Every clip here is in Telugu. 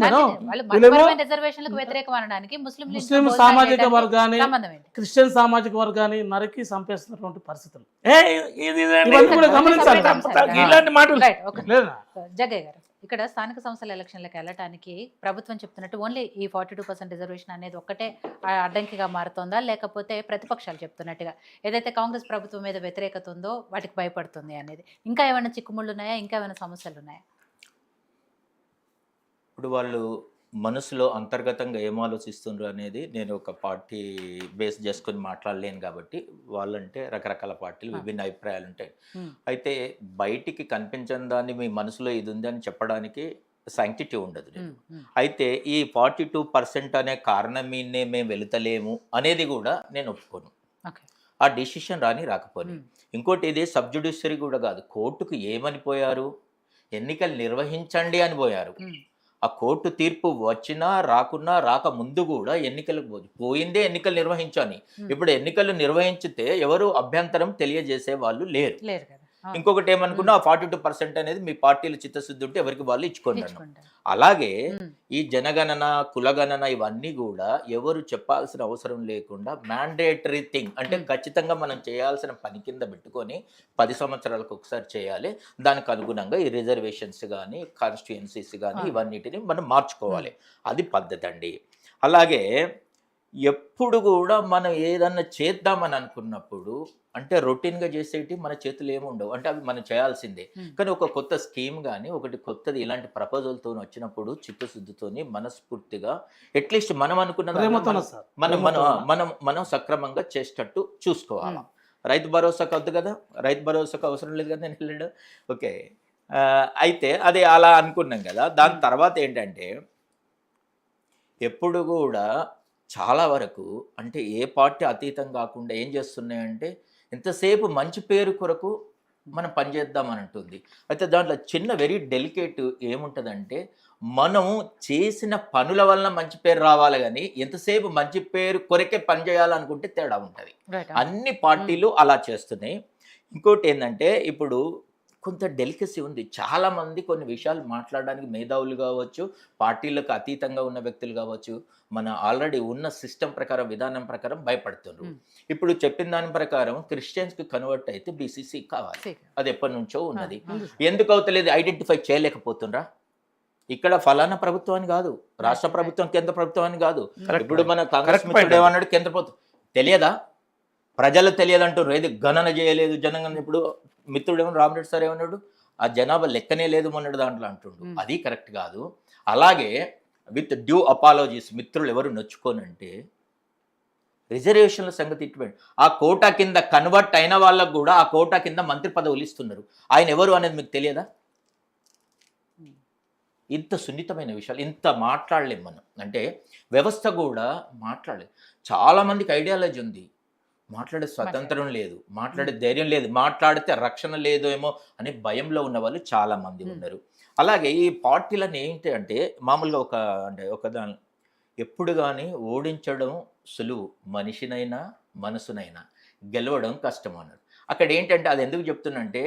మేడం. రిజర్వేషన్లకు వ్యతిరేకం అనడానికి ముస్లిం సామాజిక వర్గాన్ని, క్రిస్టియన్ సామాజిక వర్గాన్ని నరికి చంపేస్తున్నటువంటి పరిస్థితులు ఇవన్నీ కూడా గమనించాలి. ఇలాంటి మాటలు లేదా జగ్గయ్య గారు, ఇక్కడ స్థానిక సంస్థల ఎలక్షన్లకు వెళ్ళడానికి ప్రభుత్వం చెప్తున్నట్టు ఓన్లీ ఈ 42% రిజర్వేషన్ అనేది ఒక్కటే అడ్డంకిగా మారుతోందా, లేకపోతే ప్రతిపక్షాలు చెప్తున్నట్టుగా ఏదైతే కాంగ్రెస్ ప్రభుత్వం మీద వ్యతిరేకత ఉందో వాటికి భయపడుతుంది అనేది, ఇంకా ఏమైనా చిక్కుముళ్ళు ఉన్నాయా, ఇంకా ఏమైనా సమస్యలు ఉన్నాయా? ఇప్పుడు వాళ్ళు మనసులో అంతర్గతంగా ఏం ఆలోచిస్తుండ్రు అనేది నేను ఒక పార్టీ బేస్ చేసుకొని మాట్లాడలేను కాబట్టి, వాళ్ళంటే రకరకాల పార్టీలు విభిన్న అభిప్రాయాలు ఉంటాయి. అయితే బయటికి కనిపించని దాన్ని మీ మనసులో ఇది ఉంది అని చెప్పడానికి సాంక్టిటీ ఉండదు. అయితే ఈ 42% అనే కారణం మీదనే మేము వెళుతలేము అనేది కూడా నేను ఒప్పుకోను. ఆ డిసిషన్ రాకపోని ఇంకోటి, ఇది సబ్జుడిషియరీ కూడా కాదు, కోర్టుకు ఏమని పోయారు, ఎన్నికలు నిర్వహించండి అని పోయారు. ఆ కోర్టు తీర్పు వచ్చినా రాకున్నా రాకముందు కూడా ఎన్నికలకు పోయిందే ఎన్నికలు నిర్వహించాలి. ఇప్పుడు ఎన్నికలు నిర్వహించితే ఎవరు అభ్యంతరం తెలియజేసే వాళ్ళు లేరు. ఇంకొకటి ఏమనుకున్నా 42% అనేది మీ పార్టీల చిత్తశుద్ధి ఉంటే ఎవరికి వాళ్ళు ఇచ్చుకున్నారు. అలాగే ఈ జనగణన, కులగణన ఇవన్నీ కూడా ఎవరు చెప్పాల్సిన అవసరం లేకుండా మ్యాండేటరీ థింగ్, అంటే ఖచ్చితంగా మనం చేయాల్సిన పని కింద పెట్టుకొని 10 సంవత్సరాలకు ఒకసారి చేయాలి. దానికి అనుగుణంగా ఈ రిజర్వేషన్స్ కానీ, కాన్స్టిట్యుయెన్సీస్ కానీ ఇవన్నిటిని మనం మార్చుకోవాలి. అది పద్ధతి అండి. అలాగే ఎప్పుడు కూడా మనం ఏదన్నా చేద్దామని అనుకున్నప్పుడు అంటే రొటీన్గా చేసేటి మన చేతులు ఏమి ఉండవు, అంటే అవి మనం చేయాల్సిందే. కానీ ఒక కొత్త స్కీమ్ కానీ ఒకటి కొత్తది ఇలాంటి ప్రపోజల్తో వచ్చినప్పుడు చిత్తశుద్ధితోని మనస్ఫూర్తిగా అట్లీస్ట్ మనం అనుకున్నది మనం సక్రమంగా చేసేటట్టు చూసుకోవాలి. రైతు భరోసాకు వద్దు కదా, రైతు భరోసాకు అవసరం లేదు కదా, నేను వెళ్ళాడు ఓకే. అయితే అది అలా అనుకున్నాం కదా. దాని తర్వాత ఏంటంటే ఎప్పుడు కూడా చాలా వరకు అంటే ఏ పార్టీ అతీతం కాకుండా ఏం చేస్తున్నాయంటే ఎంతసేపు మంచి పేరు కొరకు మనం పనిచేద్దామని అంటుంది. అయితే దాంట్లో చిన్న వెరీ డెలికేట్ ఏముంటుందంటే, మనము చేసిన పనుల వలన మంచి పేరు రావాలి కానీ ఎంతసేపు మంచి పేరు కొరకే పనిచేయాలనుకుంటే తేడా ఉంటుంది. అన్ని పార్టీలు అలా చేస్తున్నాయి. ఇంకోటి ఏంటంటే ఇప్పుడు కొంత డెలికసీ ఉంది. చాలామంది కొన్ని విషయాలు మాట్లాడడానికి మేధావులు కావచ్చు, పార్టీలకు అతీతంగా ఉన్న వ్యక్తులు కావచ్చు, మన ఆల్రెడీ ఉన్న సిస్టమ్ ప్రకారం, విధానం ప్రకారం భయపడుతున్నారు. ఇప్పుడు చెప్పిన దాని ప్రకారం క్రిస్టియన్స్కి కన్వర్ట్ అయితే బీసీసీ కావాలి, అది ఎప్పటి నుంచో ఉన్నది. ఎందుకు అవుతలేదు, ఐడెంటిఫై చేయలేకపోతుండ్రా? ఇక్కడ ఫలానా ప్రభుత్వం అని కాదు, రాష్ట్ర ప్రభుత్వం, కేంద్ర ప్రభుత్వం అని కాదు. ఇప్పుడు మన కాంగ్రెస్ మిత్రుడు ఏమన్నాడు, కేంద్ర ప్రభుత్వం తెలియదా, ప్రజలు తెలియదంటారు, ఏది గణన చేయలేదు జనగణన. ఇప్పుడు మిత్రుడు ఏమన్నా రామరెడ్డి సార్ ఏమన్నాడు, ఆ జనాభా లెక్కనే లేదు మొన్నటి దాంట్లో అంటుండు. అది కరెక్ట్ కాదు. అలాగే విత్ డ్యూ అపాలజీస్ మిత్రులు ఎవరు నొచ్చుకోనంటే రిజర్వేషన్ల సంగతి ఇటువంటి ఆ కోటా కింద కన్వర్ట్ అయిన వాళ్ళకు కూడా ఆ కోటా కింద మంత్రి పదవులు ఇస్తున్నారు. ఆయన ఎవరు అనేది మీకు తెలియదా? ఇంత సున్నితమైన విషయాలు ఇంత మాట్లాడలేం మనం. అంటే వ్యవస్థ కూడా మాట్లాడలేదు. చాలామందికి ఐడియాలజీ ఉంది, మాట్లాడే స్వతంత్రం లేదు, మాట్లాడే ధైర్యం లేదు, మాట్లాడితే రక్షణ లేదేమో అనే భయంలో ఉన్న వాళ్ళు చాలామంది ఉన్నారు. అలాగే ఈ పార్టీలను ఏంటి అంటే మామూలుగా ఒక దాని ఎప్పుడు కానీ ఓడించడం సులువు, మనిషినైనా మనసునైనా గెలవడం కష్టం అన్నాడు. అక్కడ ఏంటంటే అది ఎందుకు చెప్తున్నంటే,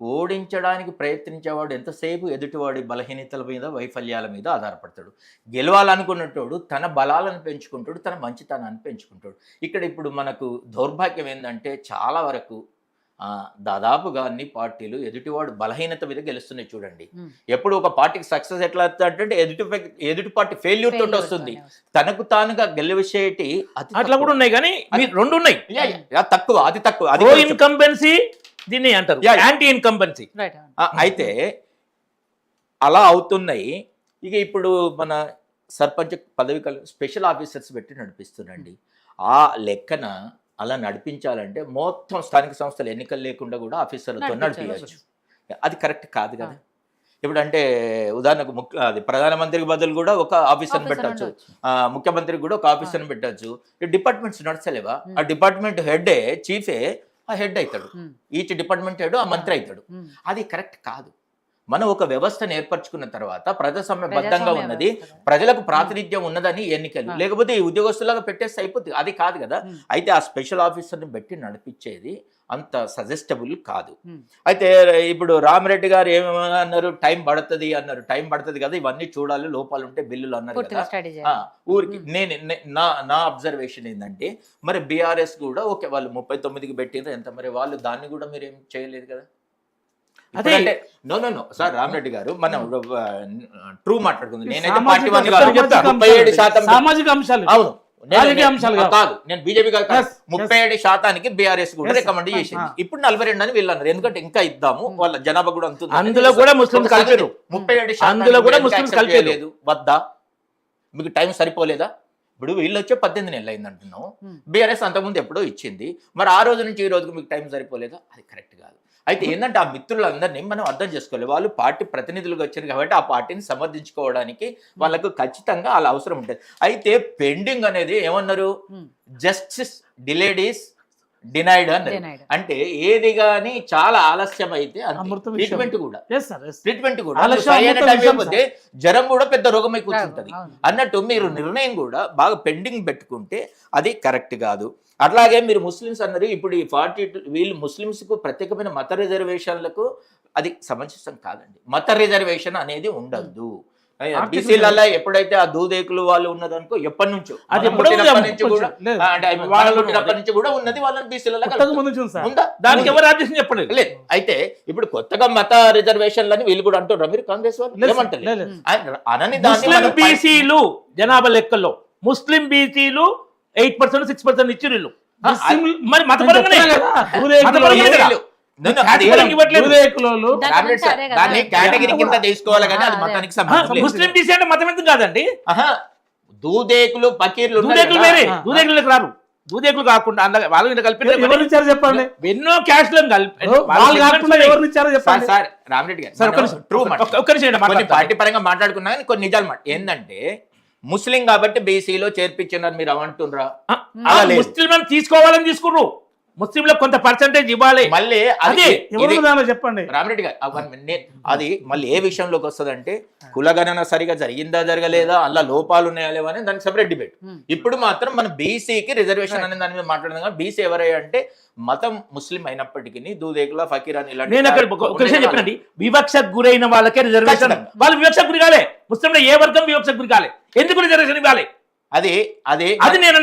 ఓడించడానికి ప్రయత్నించేవాడు ఎంతసేపు ఎదుటివాడి బలహీనతల మీద, వైఫల్యాల మీద ఆధారపడతాడు. గెలవాలనుకున్నట్టు తన బలాలను పెంచుకుంటాడు, తన మంచితనాన్ని పెంచుకుంటాడు. ఇక్కడ ఇప్పుడు మనకు దౌర్భాగ్యం ఏంటంటే చాలా వరకు దాదాపుగా అన్ని పార్టీలు ఎదుటివాడు బలహీనత మీద గెలుస్తున్నాయి. చూడండి, ఎప్పుడు ఒక పార్టీకి సక్సెస్ ఎట్లా అంటే ఎదుటి పార్టీ ఫెయిల్యూర్ తోటి వస్తుంది, తనకు తానుగా గెలిచేటి అట్లా కూడా ఉన్నాయి. కానీ రెండు ఉన్నాయి, తక్కువ, అది తక్కువ, అది ఇన్కంబెన్సీ దీన్ని అంటారు, యాంటీ ఇన్కంబెన్సీ. అయితే అలా అవుతున్నాయి. ఇక ఇప్పుడు మన సర్పంచ్ పదవి స్పెషల్ ఆఫీసర్స్ పెట్టి నడిపిస్తున్నాండి. ఆ లెక్కన అలా నడిపించాలంటే మొత్తం స్థానిక సంస్థలు ఎన్నికలు లేకుండా కూడా ఆఫీసర్లతో నడిపించవచ్చు. అది కరెక్ట్ కాదు కదా. ఇప్పుడు అంటే ఉదాహరణకు అది ప్రధానమంత్రికి బదులు కూడా ఒక ఆఫీసర్ని పెట్టచ్చు, ముఖ్యమంత్రికి కూడా ఒక ఆఫీసర్ని పెట్టచ్చు. డిపార్ట్మెంట్స్ నడచలేవా? ఆ డిపార్ట్మెంట్ హెడ్డే, చీఫే ఆ హెడ్ అవుతాడు, ఈచ్ డిపార్ట్మెంట్ హెడ్ ఆ మంత్రి అవుతాడు. అది కరెక్ట్ కాదు. మనం ఒక వ్యవస్థను ఏర్పరచుకున్న తర్వాత ప్రజాస్వామ్యబద్ధంగా ప్రజాస్వామ్య ఉన్నది, వ్యవస్థ కదా. ప్రజలకు ప్రాతినిధ్యం ఉన్నదని ఎన్నికలు, ఆ. లేకపోతే ఈ ఉద్యోగస్తులాగా పెట్టేస్తే అయిపోతుంది. అది కాదు కదా. అయితే ఆ స్పెషల్ ఆఫీసర్ని పెట్టి నడిపించేది అంత సజెస్టబుల్ కాదు. అయితే ఇప్పుడు రామరెడ్డి గారు ఏమన్నారు, టైం పడుతుంది అన్నారు. టైం పడుతుంది కదా, ఇవన్నీ చూడాలి, లోపాలు ఉంటే బిల్లులు అన్నారు పూర్తిగా కదా. స్టడీ ఊరికి నా అబ్జర్వేషన్ ఏంటంటే, మరి బీఆర్ఎస్ కూడా ఓకే, వాళ్ళు 39కి పెట్టిండ్రు ఎంత, మరి వాళ్ళు దాన్ని కూడా మీరు ఏం చేయలేదు కదా. అదే నో సార్, రామరెడ్డి గారు మనం ట్రూ మాట్లాడుకుందాం. నేనైతే సామాజిక పార్టీ వాడిని కాదు. 37% సామాజిక అంశాలు అవును, రాజకీయ అంశాలు కాదు, నేను బీజేపీ కాదు. Yes, 37% బీఆర్ఎస్ కూడా Yes, రికమెండ్ చేసింది. ఇప్పుడు 42 అని వీళ్ళు అన్నారు, ఎందుకంటే ఇంకా ఇద్దాము, వాళ్ళ జనాభా కూడా అంత ఉంది. అందులో కూడా ముస్లింస్ కలిపారు. 37% అందులో కూడా ముస్లింస్ కలిపారు. లేదు వద్దా, మీకు టైం సరిపోలేదా? ఇప్పుడు వీళ్ళు వచ్చే 18 నెలలు అయింది అంటున్నాం, బీఆర్ఎస్ అంతకుముందు ఎప్పుడో ఇచ్చింది. మరి ఆ రోజు నుంచి ఈ రోజుకి మీకు టైం సరిపోలేదా? అది కరెక్ట్ కాదు. అయితే ఏంటంటే ఆ మిత్రులందరినీ మనం అర్థం చేసుకోవాలి. వాళ్ళు పార్టీ ప్రతినిధులుగా వచ్చారు కాబట్టి ఆ పార్టీని సమర్థించుకోవడానికి వాళ్ళకు ఖచ్చితంగా అలా అవసరం ఉంటుంది. అయితే పెండింగ్ అనేది ఏమన్నారు, జస్టిస్ డిలేడ్ ఈస్ డినైడ్ అన్నారు. అంటే ఏది కానీ చాలా ఆలస్యం అయితే ట్రీట్మెంట్ కూడా అయిపోతే జ్వరం కూడా పెద్ద రోగమై కూర్చుంటది అన్నట్టు మీరు నిర్ణయం కూడా బాగా పెండింగ్ పెట్టుకుంటే అది కరెక్ట్ కాదు. అట్లాగే మీరు ముస్లిమ్స్ అన్నారు, ఇప్పుడు ఈ 42 వీళ్ళు ముస్లిమ్స్ కు ప్రత్యేకమైన మత రిజర్వేషన్లకు అది సమంజసం కాదండి. మత రిజర్వేషన్ అనేది ఉండద్దు. బీసీలలో ఎప్పుడైతే ఆ దూదేకులు వాళ్ళు ఉన్నదనుకో, ఎప్పటి నుంచో అది పుట్టినప్పటి నుంచి కూడా, అంటే వాళ్ళు పుట్టినప్పటి నుంచి కూడా ఉన్నది, వాళ్ళని బీసీలలో దానికి ఎవరు ఆదేశం చెప్పండి లేదు. అయితే ఇప్పుడు కొత్తగా మత రిజర్వేషన్లని వీళ్ళు కూడా అంటున్నారు, మీరు కాంగ్రెస్ వాళ్ళు ఏమంటారు అనని దాన్ని బీసీలు జనాభా లెక్కల్లో ముస్లిం బీసీలు 8% 6% ఇచ్చిర్రు. మరి మతపరంగానే దాన్ని కేటగిరీ కింద తీసుకోవాలి కానీ అది మతానికి సంబంధం. ముస్లిం బీసీ అంటే మతం ఎందుకు కాదండి. దూదేకులు పకీర్లు దూదేకులు రారు. దూదేకులు కాకుండా వాళ్ళు కలిపి చెప్పండి, ఎన్నో క్యాస్ట్ కలిపి రామరెడ్డి గారు పార్టీ పరంగా మాట్లాడుకున్నా కానీ కొన్ని నిజాలు మాట ఏంటంటే, ముస్లిం కాబట్టి బీసీలో చేర్పించినారు మీరు అవంటున్నారా? ముస్లింలను తీసుకోవాలని తీసుకున్నారు, ముస్లింలకు కొంత పర్సెంటేజ్ ఇవ్వాలి. మళ్ళీ చెప్పండి రామరెడ్డి గారు, అది మళ్ళీ ఏ విషయంలోకి వస్తుంది అంటే, కులగణన సరిగా జరిగిందా జరగలేదా, అలా లోపాలు ఉన్నాయా లేవా అని దానికి సెపరేట్ డిబేట్. ఇప్పుడు మాత్రం మన బీసీకి రిజర్వేషన్ అనే దాని మీద మాట్లాడుతున్నాం. బీసీ ఎవరయ్యా అంటే మతం ముస్లిం అయినప్పటికీ దూదేకుల ఫకీర్ అని చెప్పండి, వివక్షకు గురైన వాళ్ళకే రిజర్వేషన్. వాళ్ళు వివక్షకు గురి కాలే, ముస్లింలో ఏ వర్గం వివక్షకు గురి కాలే, ఎందుకు రిజర్వేషన్ ఇవ్వాలి? అది నేను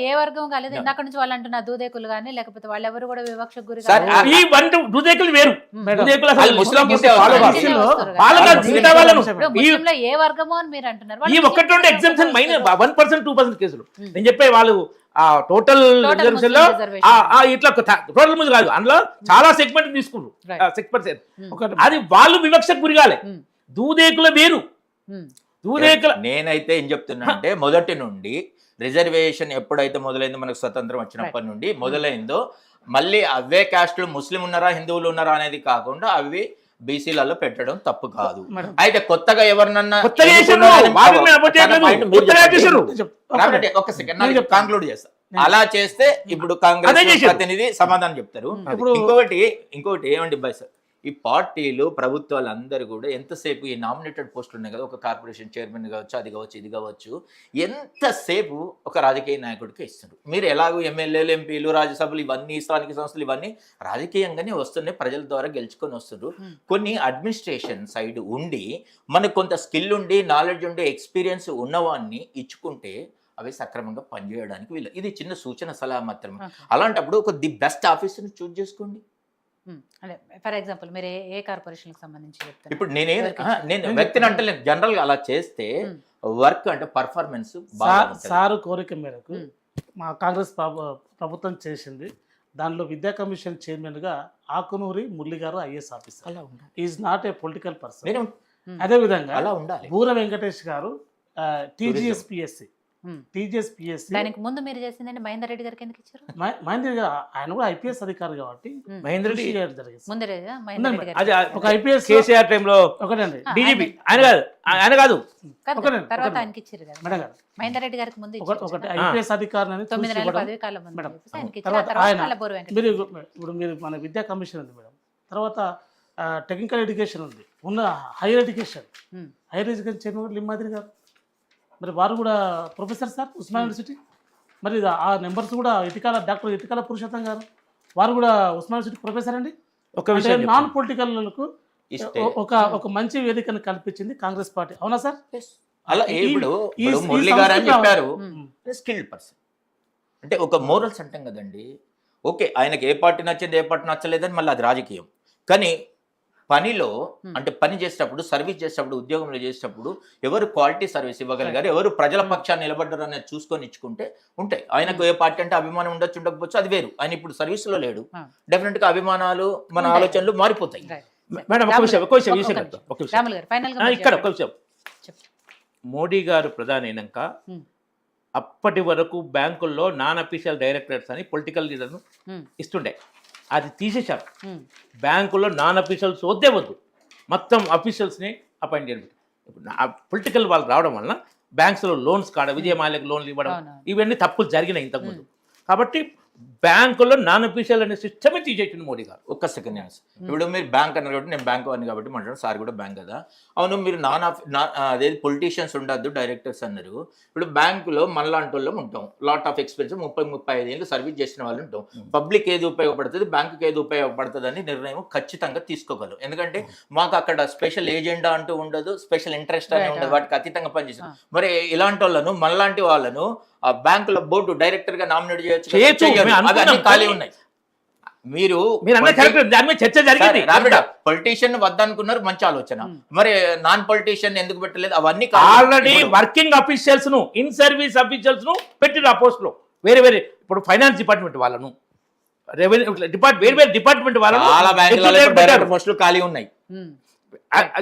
ఏ వర్గం కాలేదు. ఇందాక నుంచి వాళ్ళు అంటున్నారు దూదేకులు కానీ, లేకపోతే వాళ్ళు ఎవరు కూడా వివక్షకు గురి దూదేకులు వేరు. ఏ వర్గమో అని మీరు అంటున్నారు. ఈ 1-2 1% 2% కేసులు నేను చెప్పే వాళ్ళు టోటల్ రిజర్వేషన్ లో ఇట్లా టోటల్ ముందు కాదు, అందులో చాలా సెగ్మెంట్ తీసుకున్నారు 6%. అది వాళ్ళు వివక్షకు గురిగాలే. దూదేకుల వేరు. నేనైతే ఏం చెప్తున్నా అంటే, మొదటి నుండి రిజర్వేషన్ ఎప్పుడైతే మొదలైందో, మనకు స్వతంత్రం వచ్చినప్పటి నుండి మొదలైందో, మళ్ళీ అవే క్యాస్టులు ముస్లిం ఉన్నారా హిందువులు ఉన్నారా అనేది కాకుండా అవి బీసీలలో పెట్టడం తప్పు కాదు. అయితే కొత్తగా ఎవరినన్నా ఒక సెకండ్ కంక్లూడ్ చేస్తా. అలా చేస్తే ఇప్పుడు కాంగ్రెస్ ప్రతినిధి సమాధానం చెప్తారు. ఇంకొకటి ఏమండి బాయ్ సార్, ఈ పార్టీలు ప్రభుత్వాలు అందరూ కూడా ఎంతసేపు ఈ నామినేటెడ్ పోస్టులు ఉన్నాయి కదా, ఒక కార్పొరేషన్ చైర్మన్ కావచ్చు, అది కావచ్చు, ఇది కావచ్చు, ఎంతసేపు ఒక రాజకీయ నాయకుడికి ఇస్తారు. మీరు ఎలాగో ఎమ్మెల్యేలు ఎంపీలు రాజ్యసభలు ఇవన్నీ స్థానిక సంస్థలు ఇవన్నీ రాజకీయంగానే వస్తున్నాయి, ప్రజల ద్వారా గెలుచుకొని వస్తున్నారు. కొన్ని అడ్మినిస్ట్రేషన్ సైడ్ ఉండి మనకు కొంత స్కిల్ ఉండి నాలెడ్జ్ ఉండి ఎక్స్పీరియన్స్ ఉన్నవాన్ని ఇచ్చుకుంటే అవి సక్రమంగా పనిచేయడానికి వీళ్ళు. ఇది చిన్న సూచన సలహా మాత్రమే. అలాంటప్పుడు ఒక ది బెస్ట్ ఆఫీసర్ని చూజ్ చేసుకోండి. ఫర్ ఎగ్జాంపుల్ మీరు ఏ కార్పొరేషన్ కి సంబంధించి చెప్తారు? ఇప్పుడు నేను వ్యక్తిని అంటే జనరల్ గా అలా చేస్తే వర్క్ అంటే పర్ఫార్మెన్స్ సారు కోరిక మేరకు మా కాంగ్రెస్ ప్రభుత్వం చేసింది. దానిలో విద్యా కమిషన్ చైర్మన్ గా ఆకునూరి మురళి గారు IAS officer. Is not a political person. అదే విధంగా అలా ఉండాలి. బూర వెంకటేష్ గారు టీజీఎస్పీఎస్సీ దానికి ముందు మీరు చేసిందండి మహేందర్ రెడ్డి గారికి ఎందుకు ఇచ్చారు? మహేందర్ రెడ్డి ఆయన కూడా ఐపీఎస్ అధికారి కాబట్టి మహేందర్ రెడ్డి ఒక ఐపీఎస్ కేసీఆర్ టైంలో ఒకటండి డీజీపీ ఆయన కాదు తర్వాత ఆయనకి ఇచ్చారు కదా మేడం గారు. మహేందర్ రెడ్డి గారికి ముందు ఒకటి ఐపీఎస్ అధికారిని 9 నెలల పదవి కాలం మీరు ఇప్పుడు మీరు మన విద్యా కమిషన్ ఉంది మేడం, తర్వాత టెక్నికల్ ఎడ్యుకేషన్ ఉంది, ఉన్న హైయర్ ఎడ్యుకేషన్ ఉమ్, హైయర్ ఎడ్యుకేషన్ చైర్మన్ లింబాద్రి గారు, మరి వారు కూడా ప్రొఫెసర్ సార్ ఉస్మాన్ యూనివర్సిటీ. మరి ఆ నెంబర్స్ కూడా డాక్టర్ ఇటికాల పురుషోత్తం గారు, వారు కూడా ఉస్మాన్ యూనివర్సిటీ ప్రొఫెసర్ అండి. ఒక విషయం నాన్ పొలిటికల్కు ఇస్తే ఒక మంచి వేదికను కల్పించింది కాంగ్రెస్ పార్టీ, అవునా సార్? అలా ఈ- ఇప్పుడు ఈ- ఇప్పుడు ఈ మురళి గారు అని సంస్కృతి చెప్పారు ఉమ్, స్కిల్డ్ పర్సన్, అంటే ఒక మోరల్స్ అంటాం కదండి. ఓకే, ఆయనకి ఏ పార్టీ నచ్చింది ఏ పార్టీ నచ్చలేదని మళ్ళీ అది రాజకీయం. కానీ పనిలో అంటే పని చేసేటప్పుడు, సర్వీస్ చేసేటప్పుడు, ఉద్యోగంలో చేసేటప్పుడు ఎవరు క్వాలిటీ సర్వీస్ ఇవ్వగలిగారు, ఎవరు ప్రజల పక్షాన్ని నిలబడ్డారు అనేది చూసుకొని ఇచ్చుకుంటే ఉంటాయి. ఆయనకు ఏ పార్టీ అంటే అభిమానం ఉండొచ్చు ఉండకపోవచ్చు, అది వేరు. ఆయన ఇప్పుడు సర్వీస్లో లేడు, డెఫినెట్ గా అభిమానాలు మన ఉంటాయి. ఆలోచనలు మారిపోతాయి. రైట్. మేడం ఒక విషయం ఒక్క చెప్తా. నిమిషం. ఒక విషయం రాములు గారు ఫైనల్ గా ఇక్కడ మీరు ఒక విషయం. చెప్పండి. మోడీ గారు ప్రధాని అయినాక ఉమ్, అప్పటి వరకు బ్యాంకుల్లో నాన్ అఫీషియల్ డైరెక్టర్స్ అని పొలిటికల్ లీడర్ను ఉమ్, ఇస్తుండే, అది తీసేశారు. ఉమ్, బ్యాంకుల్లో నాన్ అఫీషియల్స్ వద్దే వద్దు, మొత్తం అఫీషియల్స్ని అపాయింట్ చేయడం. ఇప్పుడు పొలిటికల్ వాళ్ళు రావడం వలన బ్యాంక్స్లో లోన్స్ కాడ విజయమాల్యకు లోన్లు ఇవ్వడం, అవునవును. ఇవన్నీ తప్పులు జరిగినాయి ఇంతకుముందు. కాబట్టి బ్యాంకుల్లో నాన్ అఫీషియల్ అనే సిస్టమే తీసేసింది మోడీ గారు. ఒక్క సెకండ్ ఇప్పుడు మీరు బ్యాంక్ అన్నారు కాబట్టి నేను బ్యాంక్ అని కాబట్టి మాట్లాడు, సార్ కూడా బ్యాంక్ కదా. అవును, మీరు అదే పొలిటీషియన్స్ ఉండద్దు డైరెక్టర్స్ అన్నారు. ఇప్పుడు బ్యాంకులో మనలాంటి వాళ్ళం ఉంటాం, లాట్ ఆఫ్ ఎక్స్పీరియన్స్, 30-35 ఏళ్ళు సర్వీస్ చేసిన వాళ్ళు ఉంటాం. పబ్లిక్ ఏది ఉపయోగపడుతుంది, బ్యాంకుకి ఏది ఉపయోగపడుతుంది అని నిర్ణయం ఖచ్చితంగా తీసుకోగలం. ఎందుకంటే మాకు అక్కడ స్పెషల్ ఏజెండా అంటూ ఉండదు, స్పెషల్ ఇంట్రెస్ట్ అని ఉండదు, వాటికి అతీతంగా పనిచేస్తాం. మరి ఇలాంటి వాళ్ళను మనలాంటి వాళ్ళను ఆ బ్యాంకుల బోర్డు డైరెక్టర్ గా నామినేట్ చేయొచ్చు. మేము అవి అన్ని ఖాళీ ఉన్నాయి. మీరు అన్న కరెక్ట్, దాని మీద చర్చ జరిగింది. పొలిటీషియన్ వద్దనుకున్నారు, మంచి ఆలోచన. మరి నాన్ పొలిటీషియన్ ఎందుకు పెట్టలేదు? అవన్నీ ఆల్రెడీ వర్కింగ్ అఫీషియల్స్ ను, ఇన్ సర్వీస్ అఫీషియల్స్ ను పెట్టిన ఆ పోస్ట్ లో వేరే వేరే, ఇప్పుడు ఫైనాన్స్ డిపార్ట్మెంట్ వాళ్ళను, రెవెన్యూ డిపార్ట్మెంట్, వేరే వేరే డిపార్ట్మెంట్ వాళ్ళను చాలా బ్యాంకులలో పోస్టులు ఖాళీ ఉన్నాయి. ఉమ్,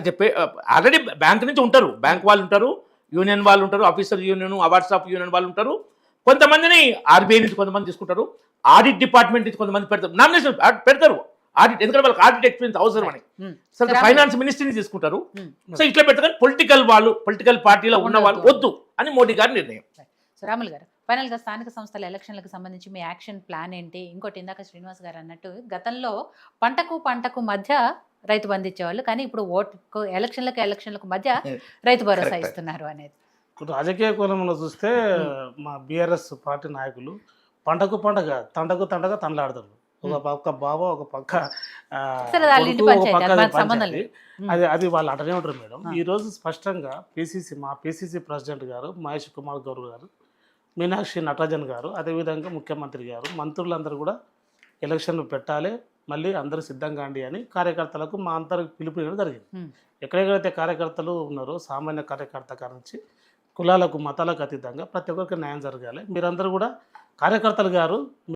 చెప్పే ఆల్రెడీ బ్యాంక్ నుంచి ఉంటారు, బ్యాంక్ వాళ్ళు ఉంటారు, యూనియన్ వాళ్ళు ఉంటారు, officer union, awards of union వాళ్ళు ఉంటారు. కొంతమందిని ఆర్బీఐ నుంచి కొంతమంది తీసుకుంటారు, ఆడిట్ డిపార్ట్మెంట్ నుంచి కొంతమంది పెడతారు, నామినేషన్ పెడతారు ఆడిట్, ఎందుకంటే వాళ్ళకి ఆడిట్ ఎక్స్పీరియన్స్ అవసరం అని. ఉమ్. సో ఫైనాన్స్ మినిస్ట్రీని తీసుకుంటారు. ఉమ్. సో ఇట్లా పెడతారు. పొలిటికల్ వాళ్ళు, పొలిటికల్ పార్టీలో ఉన్న వాళ్ళు వద్దు అని మోడీ గారి నిర్ణయం. సో రాములు గారు ఫైనల్ గా స్థానిక సంస్థల ఎలక్షన్లకు సంబంధించి మీ యాక్షన్ ప్లాన్ ఏంటి? ఇంకోటి ఇందాక శ్రీనివాస్ గారు అన్నట్టు గతంలో పంటకు మధ్య రైతు బంధు ఇచ్చేవాళ్ళు, కానీ ఇప్పుడు ఓటుకు ఎలక్షన్లకు మధ్య రైతు భరోసా ఇస్తున్నారు అనేది. రాజకీయ కోణంలో చూస్తే మా బీఆర్ఎస్ పార్టీ నాయకులు పంటకు తండగా తనలాడతారు. ఒక పక్క బాబా, ఒక పక్క సరే, అది వాళ్ళ ఇంటి కొడుకు, ఒక పంచాయతీ, పక్క అది మనకు పంచాయతీ. సంబంధం లేదు. అది వాళ్ళు అటనే ఉంటారు మేడం. ఈ రోజు స్పష్టంగా మా పిసిసి ప్రెసిడెంట్ గారు మహేష్ కుమార్ గౌరవ్ గారు, మీనాక్షి నటరాజన్ గారు, అదేవిధంగా ముఖ్యమంత్రి గారు, మంత్రులందరూ కూడా ఎలక్షన్లు పెట్టాలి, మళ్ళీ అందరూ సిద్ధంగా అండి అని కార్యకర్తలకు మా అందరికి పిలుపు ఇవ్వడం జరిగింది. ఉమ్. ఎక్కడెక్కడైతే కార్యకర్తలు ఉన్నారో సామాన్య కార్యకర్త కాడ నుంచి కులాలకు మతాలకు అతీతంగా ప్రతి ఒక్కరికి న్యాయం జరగాలి. మీరందరూ కూడా కార్యకర్తలు గారు